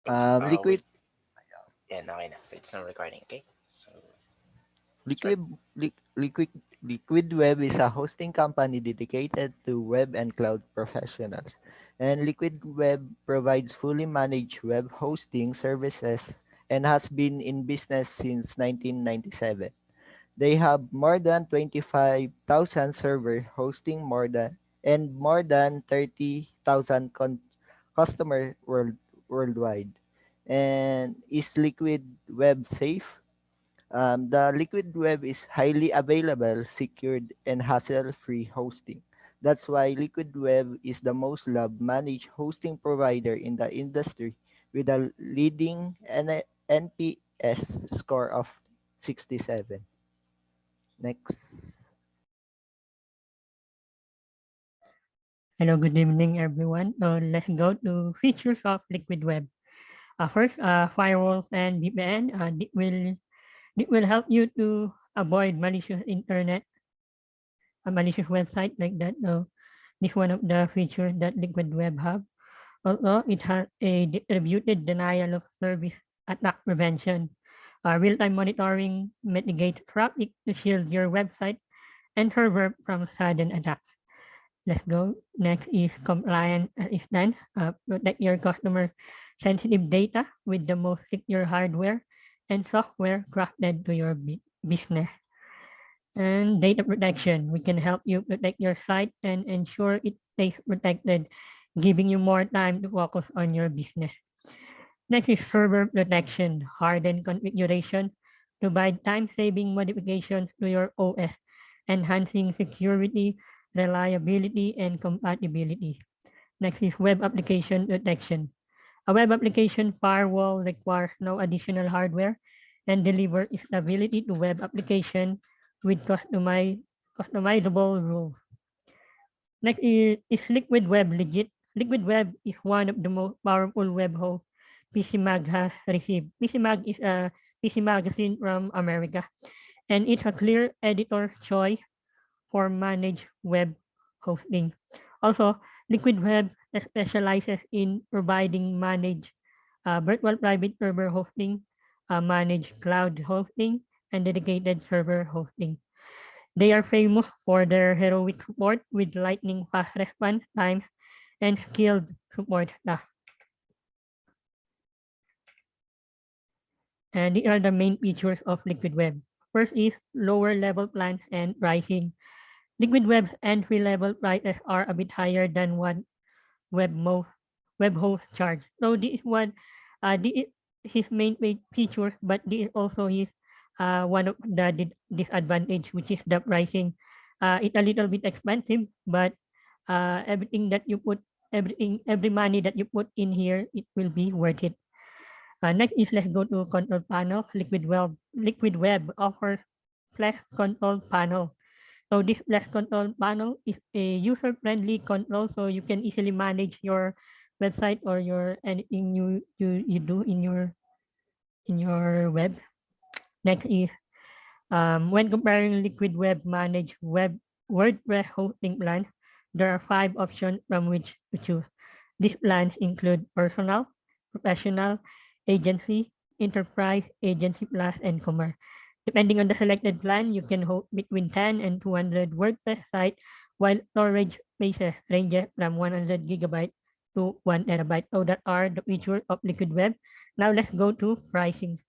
Oops, Liquid yeah, no, I know. So it's not recording, okay? So start. Liquid Liquid Liquid Web is a hosting company dedicated to web and cloud professionals. And Liquid Web provides fully managed web hosting services and has been in business since 1997. They have more than 25,000 server hosting more than 30,000 customer worldwide. And is Liquid Web safe? The Liquid Web is highly available, secured, and hassle-free hosting. That's why Liquid Web is the most loved managed hosting provider in the industry with a leading NPS score of 67. Next. Hello, good evening, everyone. Let's go to features of Liquid Web. First, firewalls and VPN. It will help you to avoid malicious internet, a malicious website like that. This one of the features that Liquid Web have. Although it has a distributed denial of service attack prevention, real-time monitoring mitigates traffic to shield your website and server from sudden attacks. Let's go. Next is compliant assistant. Protect your customer sensitive data with the most secure hardware and software crafted to your business. And data protection. We can help you protect your site and ensure it stays protected, giving you more time to focus on your business. Next is server protection. Hardened configuration. Provide time-saving modifications to your OS, enhancing security, reliability, and compatibility. Next is web application protection. A web application firewall requires no additional hardware and delivers stability to web application with customizable rules. Next is Liquid Web legit. Liquid Web is one of the most powerful web hosts PCMag has received. PCMag is a PC magazine from America, and it's a clear editor choice for managed web hosting. Also, Liquid Web specializes in providing managed virtual private server hosting, managed cloud hosting, and dedicated server hosting. They are famous for their heroic support with lightning fast response times and skilled support staff. And these are the main features of Liquid Web. First is lower level plans and pricing. Liquid Web's entry level prices are a bit higher than what web most web hosts charge. So this is what this is his main features, but this is also his one of the disadvantage, which is the pricing. It's a little bit expensive, but everything that you put, every money that you put in here, it will be worth it. Next is let's go to control panel. Liquid Web offers Flex Control Panel. So this Flex Control Panel is a user-friendly control, so you can easily manage your website or your anything you do in your web. Next is when comparing Liquid Web managed web WordPress hosting plans, there are 5 options from which to choose. These plans include personal, professional, agency, enterprise, agency plus, and commerce. Depending on the selected plan, you can host between 10 and 200 WordPress sites, while storage spaces ranges from 100 gigabytes to 1 terabyte. So that are the features of Liquid Web. Now let's go to pricing.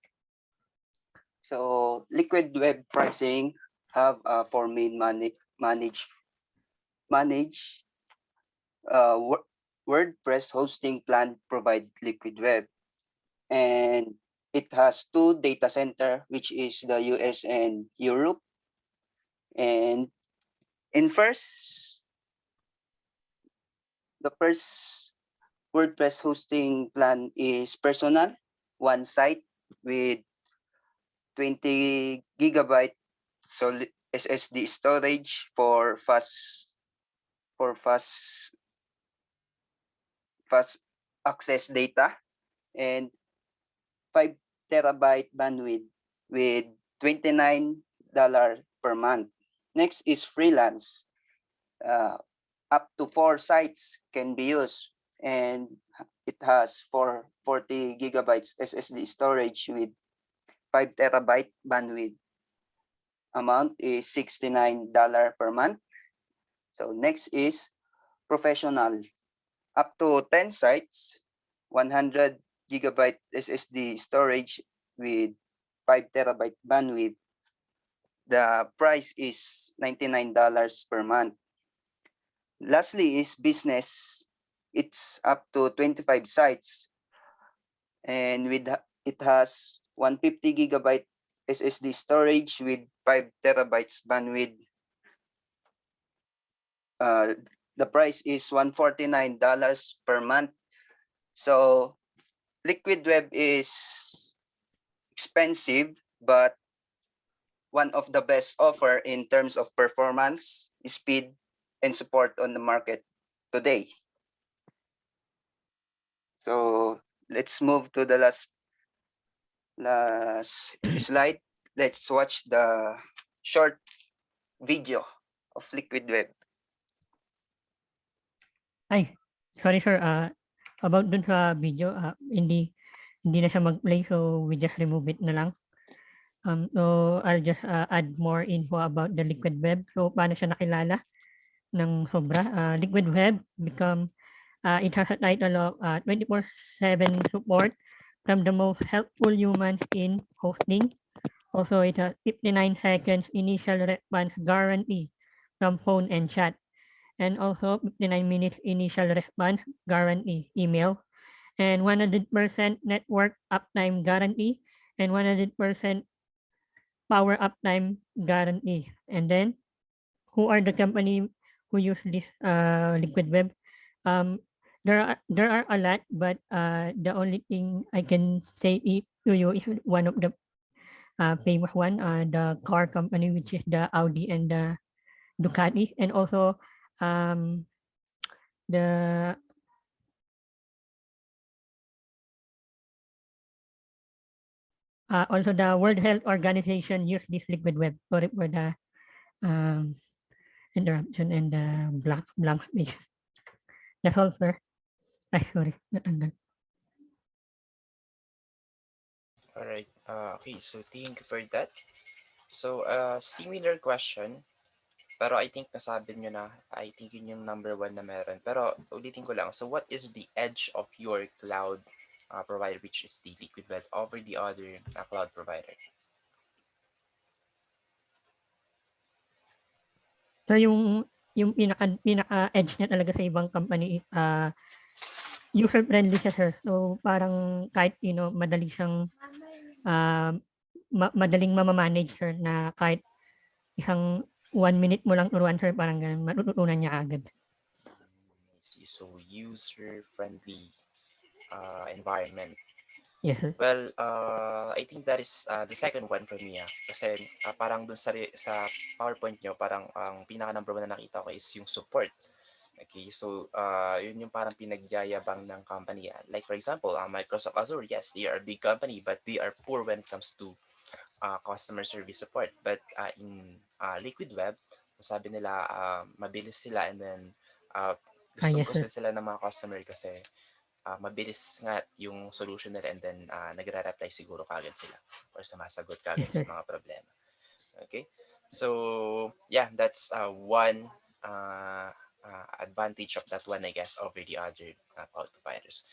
So Liquid Web pricing have four main manage WordPress hosting plan provide Liquid Web, and it has 2 data center, which is the US and Europe. And in the first WordPress hosting plan is personal, one site with 20 gigabyte SSD storage for fast access data, and 5 terabyte bandwidth with $29 per month. Next is freelance. Up to 4 sites can be used and it has 40 gigabytes SSD storage with 5 terabyte bandwidth. Amount is $69 per month. So next is professional. Up to 10 sites, 100 gigabyte SSD storage with 5 terabyte bandwidth. The price is $99 per month. Lastly is business. It's up to 25 sites and it has 150 gigabyte SSD storage with 5 terabytes bandwidth. The price is $149 per month. So Liquid Web is expensive, but one of the best offer in terms of performance, speed, and support on the market today. So let's move to the last slide. Let's watch the short video of Liquid Web. Ay, sorry sir, about dun sa video, hindi na siya mag-play, so we just remove it na lang. So I'll just add more info about the Liquid Web. So paano siya nakilala ng sobra? Liquid Web it has a title of 24/7 support from the most helpful humans in hosting. Also, it has 59 seconds initial response guarantee from phone and chat. And also 59 minutes initial response guarantee email, and 100% network uptime guarantee, and 100% power uptime guarantee. And then, who are the company who use this Liquid Web? There are a lot, but the only thing I can say to you is one of the famous one, the car company, which is the Audi and the Ducati, and also the also the World Health Organization use this Liquid Web. Sorry for the um, interruption and the blank space. That's all, sir. Ay, sorry. Natanggal. All right. Okay, so thank you for that. So, similar question, pero I think nasabi nyo na, I think yun yung number one na meron. Pero ulitin ko lang, so what is the edge of your cloud provider, which is the Liquid Web, over the other cloud provider? So yung pinaka-edge niya talaga sa ibang company is user-friendly siya, sir. So parang kahit madali siyang madaling mamamanage, sir, na kahit isang 1 minute mo lang turuan, sir, parang ganun, matututunan niya agad. I see. So, user-friendly environment. Yes, sir. Well, I think that is the second one for me. Kasi parang dun sa PowerPoint nyo, parang ang pinaka-number one na nakita ko is yung support. Okay, so yun yung parang pinagyayabang ng company. Like for example, Microsoft Azure, yes, they are a big company, but they are poor when it comes to customer service support. But in Liquid Web, sabi nila mabilis sila, and then Yes, gusto sir. sila ng mga customer kasi mabilis nga yung solution nila, and then nagre-reply siguro kagad sila or sumasagot kagad Yes, sa sir. mga problema. Okay, so yeah, that's one advantage of that one, I guess, over the other cloud providers.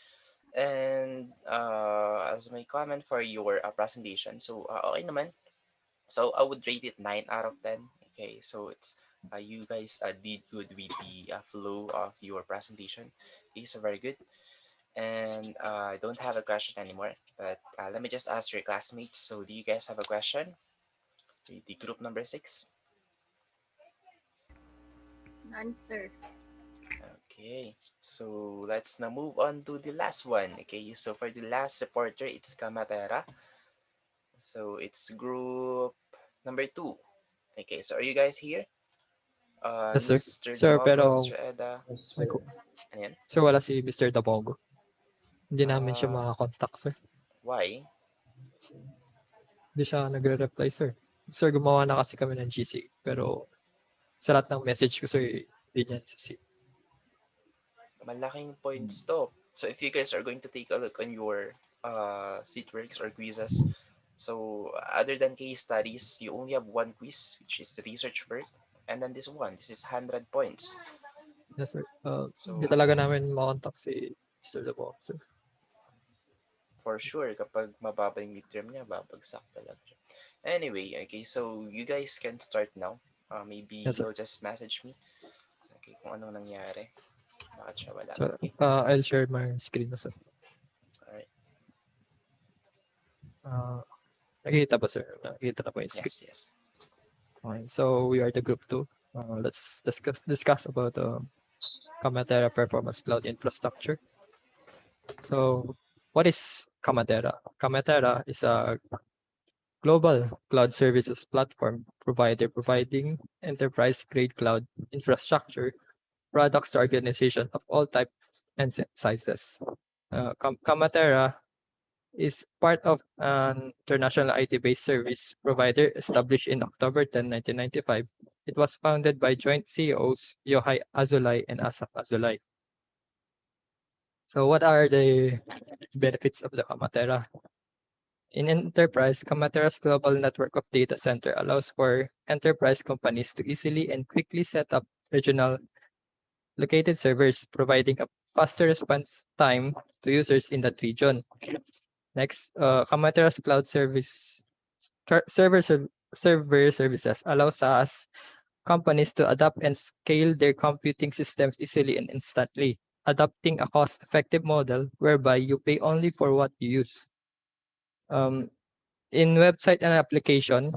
And as my comment for your presentation, so okay naman. So I would rate it 9 out of 10. Okay, so it's you guys did good with the flow of your presentation. Okay, so very good. And I don't have a question anymore, but let me just ask your classmates. So do you guys have a question? The group number 6. None, sir. Okay, so let's now move on to the last one. Okay, so for the last reporter, it's Kamatera. So it's group number 2. Okay, so are you guys here? Yes, sir. Mr. Sir, Damogo, pero Mr. Eda. Ano yan? sir, wala si Mr. Dabongo. Hindi namin siya Ah. makakontakt, sir. Why? Hindi siya nagre-reply, sir. Sir, gumawa na kasi kami ng GC. Pero sa lahat ng message ko, sir, hindi niya nasisi. Malaking points to. So if you guys are going to take a look on your seat works or quizzes, so other than case studies, you only have one quiz, which is research work, and then this is 100 points. Yes, sir. Hindi So talaga namin makontak si Sir Labo, sir. for sure, kapag mababa yung midterm niya, babagsak talaga siya. Anyway, okay, so you guys can start now. Maybe Yes, sir. you'll just message me. Okay, kung ano nangyari. Bakit siya wala? So, Okay, I'll share my screen na, sir. alright. Uh, nakikita ba, sir? Nakikita na po yung screen. Yes, yes. Okay, so we are the group 2. Let's discuss about Kamatera Performance Cloud Infrastructure. So, what is Kamatera? Kamatera is a global cloud services platform provider providing enterprise-grade cloud infrastructure products to organizations of all types and sizes. Kamatera is part of an international IT-based service provider established in October 10, 1995. It was founded by joint CEOs Yohai Azulay and Asaf Azulay. So what are the benefits of the Kamatera? In enterprise, Kamatera's global network of data center allows for enterprise companies to easily and quickly set up regional located servers, providing a faster response time to users in that region. Next, Kamatera's cloud server services allow SaaS companies to adapt and scale their computing systems easily and instantly, adopting a cost-effective model whereby you pay only for what you use. Um, in website and application,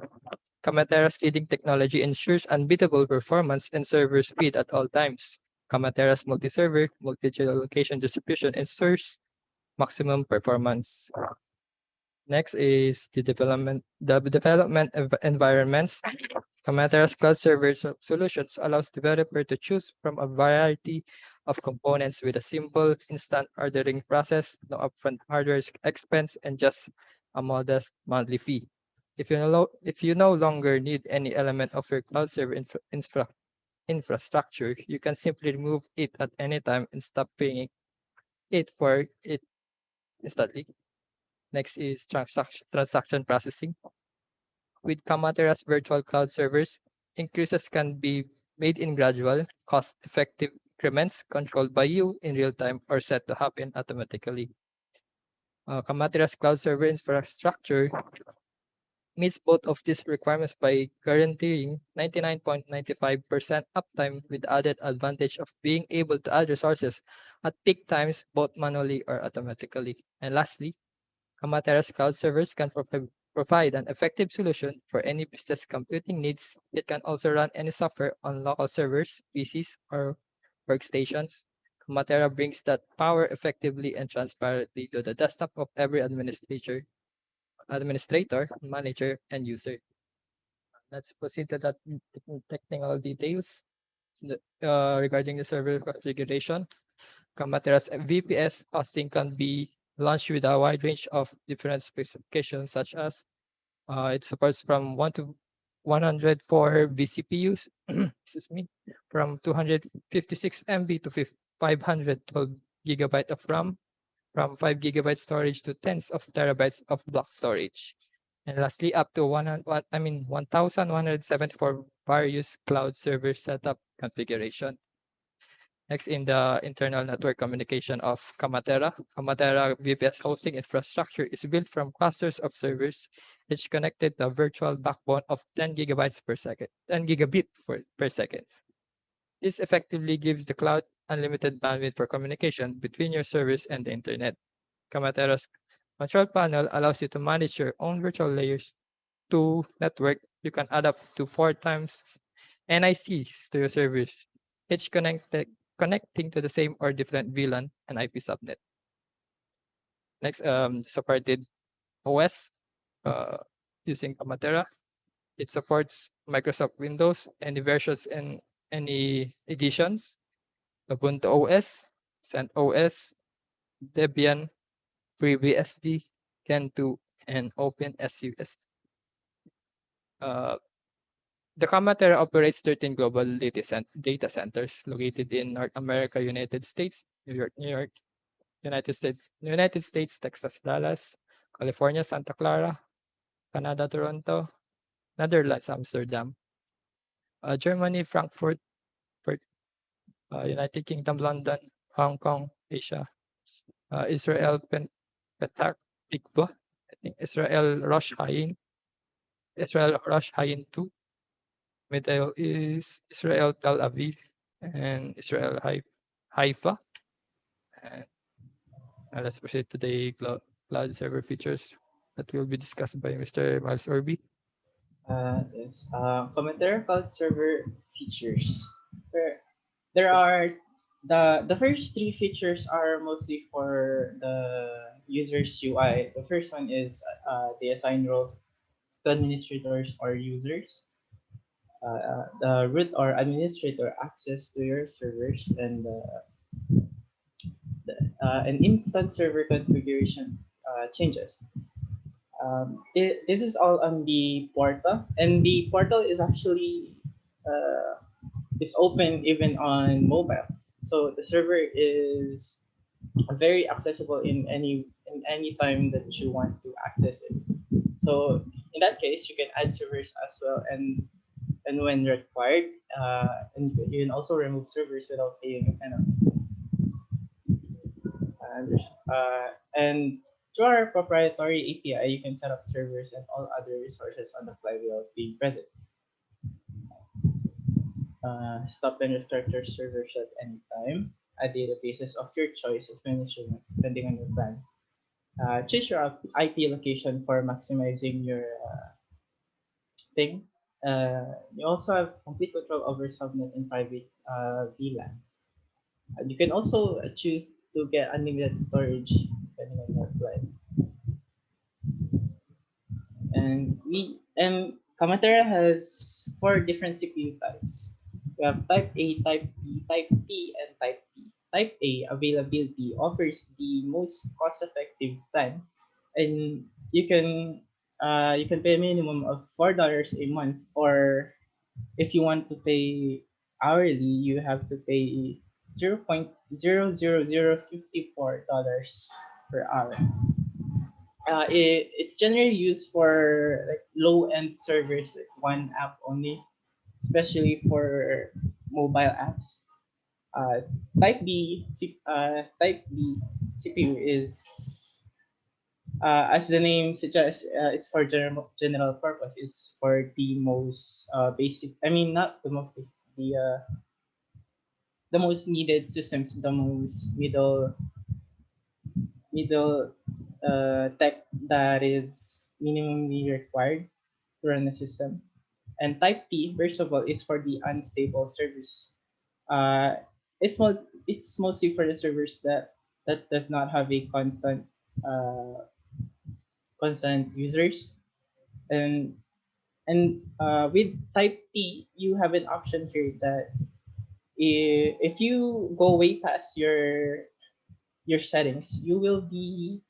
Kamatera's leading technology ensures unbeatable performance and server speed at all times. Kamatera's multi-server, multi-geolocation distribution ensures maximum performance. Next is the development environments. Kamatera's cloud server solutions allows developer to choose from a variety of components with a simple instant ordering process, no upfront hardware expense, and just a modest monthly fee. If you no longer need any element of your cloud server infrastructure, you can simply remove it at any time and stop paying it for it instantly. Next is transaction processing. With Kamatera's virtual cloud servers, increases can be made in gradual, cost-effective increments controlled by you in real time or set to happen automatically. Kamatera's cloud server infrastructure meets both of these requirements by guaranteeing 99.95% uptime with added advantage of being able to add resources at peak times both manually or automatically. And lastly, Kamatera's cloud servers can provide an effective solution for any business computing needs. It can also run any software on local servers, PCs, or workstations. Kamatera brings that power effectively and transparently to the desktop of every administrator, manager, and user. Let's proceed to the technical details. Regarding the server configuration. Kamatera's VPS hosting can be launched with a wide range of different specifications, such as it supports from 1 to 104 vCPUs, excuse me, from 256 MB to 512 gigabyte of RAM, from 5 gigabyte storage to tens of terabytes of block storage. And lastly, up to 1,174 various cloud server setup configuration. Next, in the internal network communication of Kamatera, Kamatera VPS hosting infrastructure is built from clusters of servers, each connected to a virtual backbone of 10 gigabytes per second, 10 gigabit per second. This effectively gives the cloud unlimited bandwidth for communication between your service and the internet. Kamatera's control panel allows you to manage your own virtual layers to network. You can add up to 4 times NICs to your servers, each connecting to the same or different VLAN and IP subnet. Next, supported OS using Kamatera. It supports Microsoft Windows, any versions and any editions, Ubuntu OS, CentOS, Debian, FreeBSD, Gentoo, and OpenSUSE. Uh, the Kamatera operates 13 global data centers located in North America, United States, New York, United States, Texas, Dallas, California, Santa Clara, Canada, Toronto, Netherlands, Amsterdam, Germany, Frankfurt, United Kingdom, London, Hong Kong, Asia, Israel, Petah Tikva, I think Israel, Rosh Hain 2, Middle East, Israel, Tel Aviv, and Israel, Haifa. And let's proceed to the cloud server features that will be discussed by Mr. Miles Orby. Yes. Commentary cloud server features. There are the first three features are mostly for the user's UI. The first one is they assign roles to administrators or users. The root or administrator access to your servers and an instant server configuration changes. This is all on the portal, and the portal is actually it's open even on mobile. So the server is very accessible in any time that you want to access it. So in that case, you can add servers as well, and when required, and you can also remove servers without paying a penalty. And through our proprietary API, you can set up servers and all other resources on the fly without being present. Stop and restart your servers at any time. Add databases of your choice as management depending on your plan. Choose your IP location for maximizing your thing. You also have complete control over subnet and private VLAN. You can also choose to get unlimited storage depending on your plan. And Kamatera has four different CPU types. We have type A, type B, type T, and type T. Type A availability offers the most cost-effective plan, and you can pay a minimum of $4 a month, or if you want to pay hourly, you have to pay 0.00054 per hour. It's generally used for like low-end servers, like one app only, especially for mobile apps. Uh, Type B CPU is, as the name suggests, it's for general purpose. It's for the most basic. I mean, not the most basic, the most needed systems, the most middle tech that is minimally required to run the system. And type T, first of all, is for the unstable servers. Uh, it's mostly for the servers that does not have a uh, constant users. And with type T, you have an option here that if you go way past your settings, you will be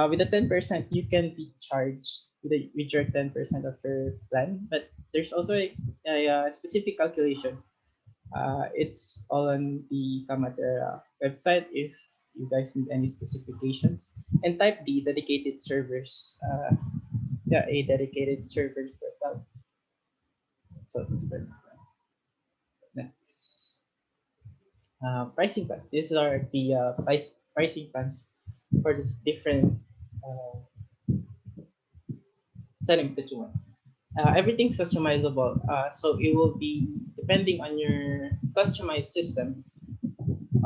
with the 10%, you can be charged with your 10% of your plan. But there's also a specific calculation. It's all on the Kamatera website if you guys need any specifications. And type D, dedicated servers. Yeah, a dedicated servers per cloud. So next, pricing plans. These are the pricing plans for this different uh, settings that you want. Everything's customizable, so it will be depending on your customized system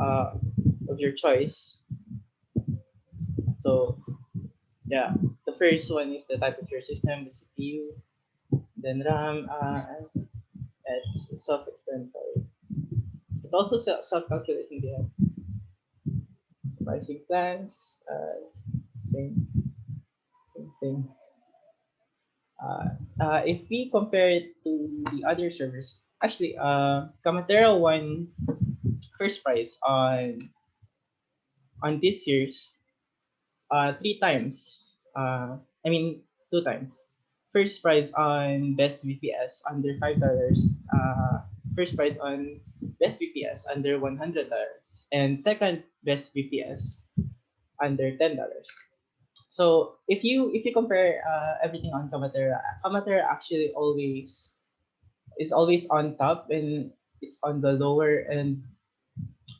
uh, of your choice. So yeah, the first one is the type of your system, the CPU, then RAM, and it's self-explanatory. It also self-calculates in the pricing plans, same, same thing. If we compare it to the other servers, actually, Kamatera won first prize on this year's three times. I mean two times. First prize on best VPS under $5. first prize on best VPS under $100, and second best VPS under $10. So if you compare everything on Kamatera, Kamatera actually always is always on top, and it's on the lower end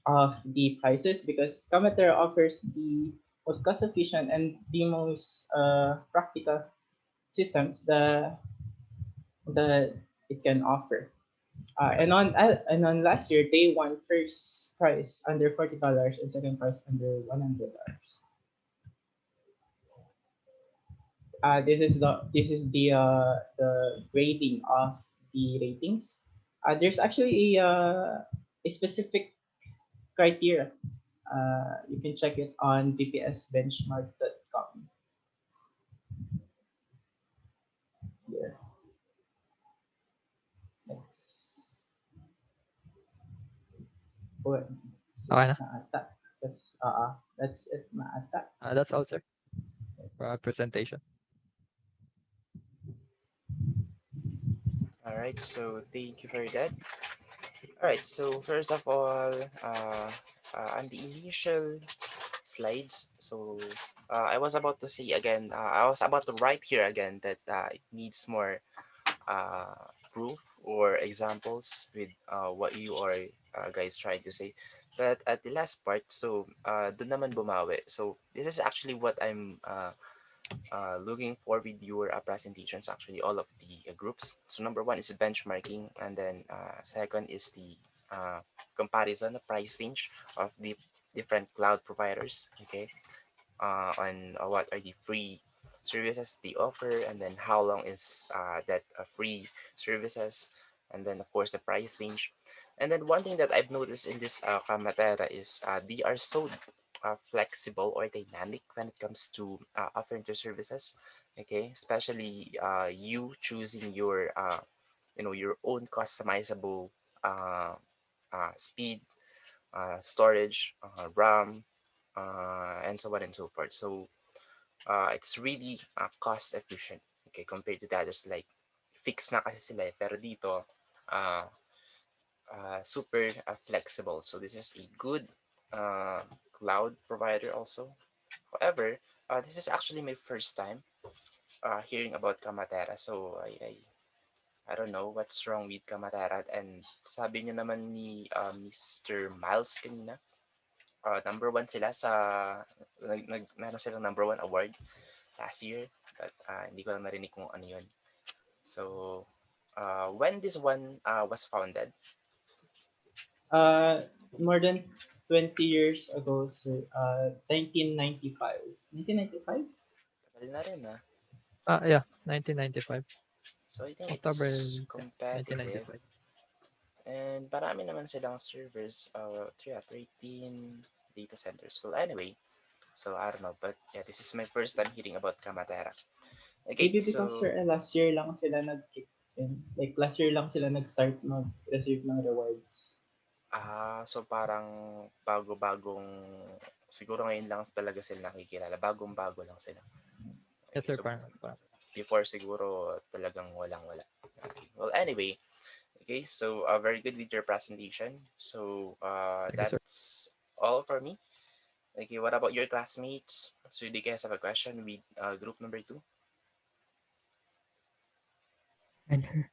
of the prices because Kamatera offers the most cost efficient and the most practical systems that it can offer. And on last year they won first prize under $40 and second prize under $100. This is the grading of the ratings. There's actually a specific criteria. You can check it on bpsbenchmark.com. Here, that's what. Okay na. That's it, maata. That's all, sir, for our presentation. All right, so thank you for that. All right, so first of all, on the initial slides, so I was about to say again, I was about to write here again that it needs more proof or examples with what you are guys trying to say. But at the last part, so doon naman bumawi. So this is actually what I'm looking for with your presentations, actually all of the groups. So number one is benchmarking, and then second is the comparison of price range of the different cloud providers. Okay, on what are the free services they offer, and then how long is that free services, and then of course the price range. And then one thing that I've noticed in this Kamatera is they are so flexible or dynamic when it comes to offering their services. Okay, especially you choosing your your own customizable uh, speed, storage, RAM, and so on and so forth. So it's really cost efficient, okay, compared to the others. Like fixed na kasi sila eh, pero dito uh, super flexible. So this is a good uh, cloud provider also. However, this is actually my first time hearing about Kamatera. So I don't know what's wrong with Kamatera. And sabi niyo naman ni Mr. Miles kanina, number one sila sa meron silang number one award last year, but hindi ko lang narinig kung ano yun. So, when this one was founded? Uh, More than 20 years ago, sir. 1995. 1995? Tagal na rin ah. Yeah, 1995. So, I think October it's 10, competitive. 1995. And marami naman silang servers. 13 data centers. Well, anyway, so I don't know. But yeah, this is my first time hearing about Kamatera. Okay, Maybe because, so sir, last year lang sila nag-kick in. Like, last year lang sila nag-start mag-receive ng rewards. so parang bago-bagong siguro ngayon lang talaga sila nakikilala. Bagong-bago lang sila. Yes, Okay, sir. so before siguro talagang walang-wala. Okay. Well, anyway, okay, so very good with your presentation. So Thank you, sir. that's all for me. Okay, what about your classmates? So do you guys have a question with group number two? And her.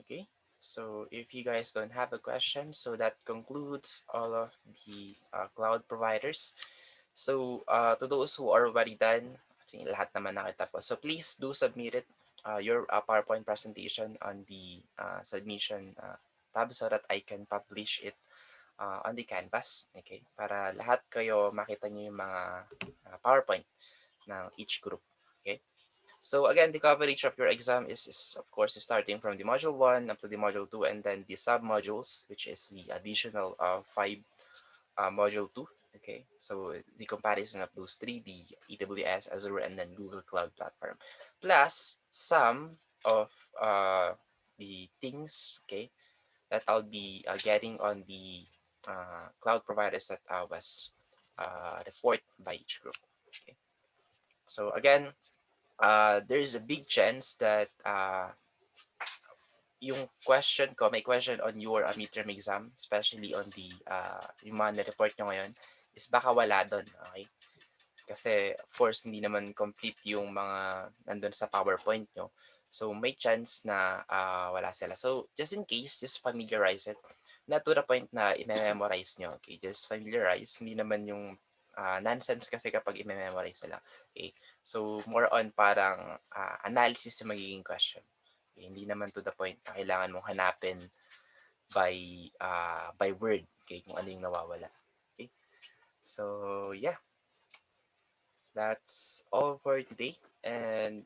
Okay, so if you guys don't have a question, so that concludes all of the cloud providers. So to those who are already done, actually lahat naman nakitapos. So please do submit it, your PowerPoint presentation on the submission tab so that I can publish it on the canvas. Okay, para lahat kayo makita niyo yung mga PowerPoint ng each group. Okay. So again, the coverage of your exam is of course starting from the module 1 up to the module 2, and then the sub-modules, which is the additional 5 module 2. Okay, so the comparison of those three, the AWS, Azure, and then Google Cloud Platform, plus some of the things, okay, that I'll be getting on the cloud providers that was report by each group. Okay, so again, there's a big chance that yung question ko, may question on your midterm exam, especially on the yung mga na-report nyo ngayon, is baka wala doon, okay? Kasi of course hindi naman complete yung mga nandun sa PowerPoint nyo. So may chance na wala sila. So just in case, just familiarize it. Not to the point na i-memorize nyo. Okay, just familiarize. Hindi naman yung nonsense kasi kapag i-memorize sila. Okay, so more on parang analysis yung magiging question. Okay, hindi naman to the point na kailangan mong hanapin by word. Okay, kung ano yung nawawala. Okay, so yeah, that's all for today. And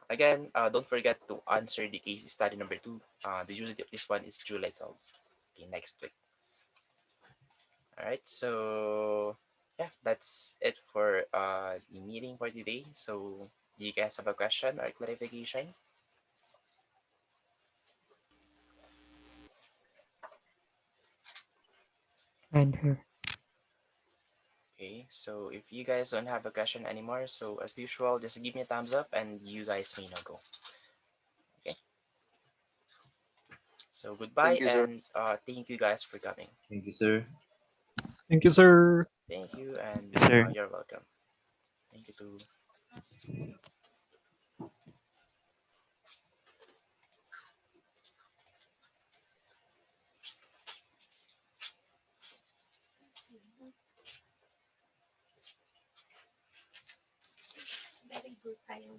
again, don't forget to answer the case study number 2. The due date of this one is July 12th. Okay, next week. All right. So yeah, that's it for the meeting for today. So do you guys have a question or clarification? And her. Okay. So if you guys don't have a question anymore, so as usual, just give me a thumbs up and you guys may now go. Okay. So Thank goodbye you, sir. and thank you guys for coming. Thank you, sir. Thank you, sir. Thank you and Yes, sir. you're welcome. Thank you too. Very good tayo.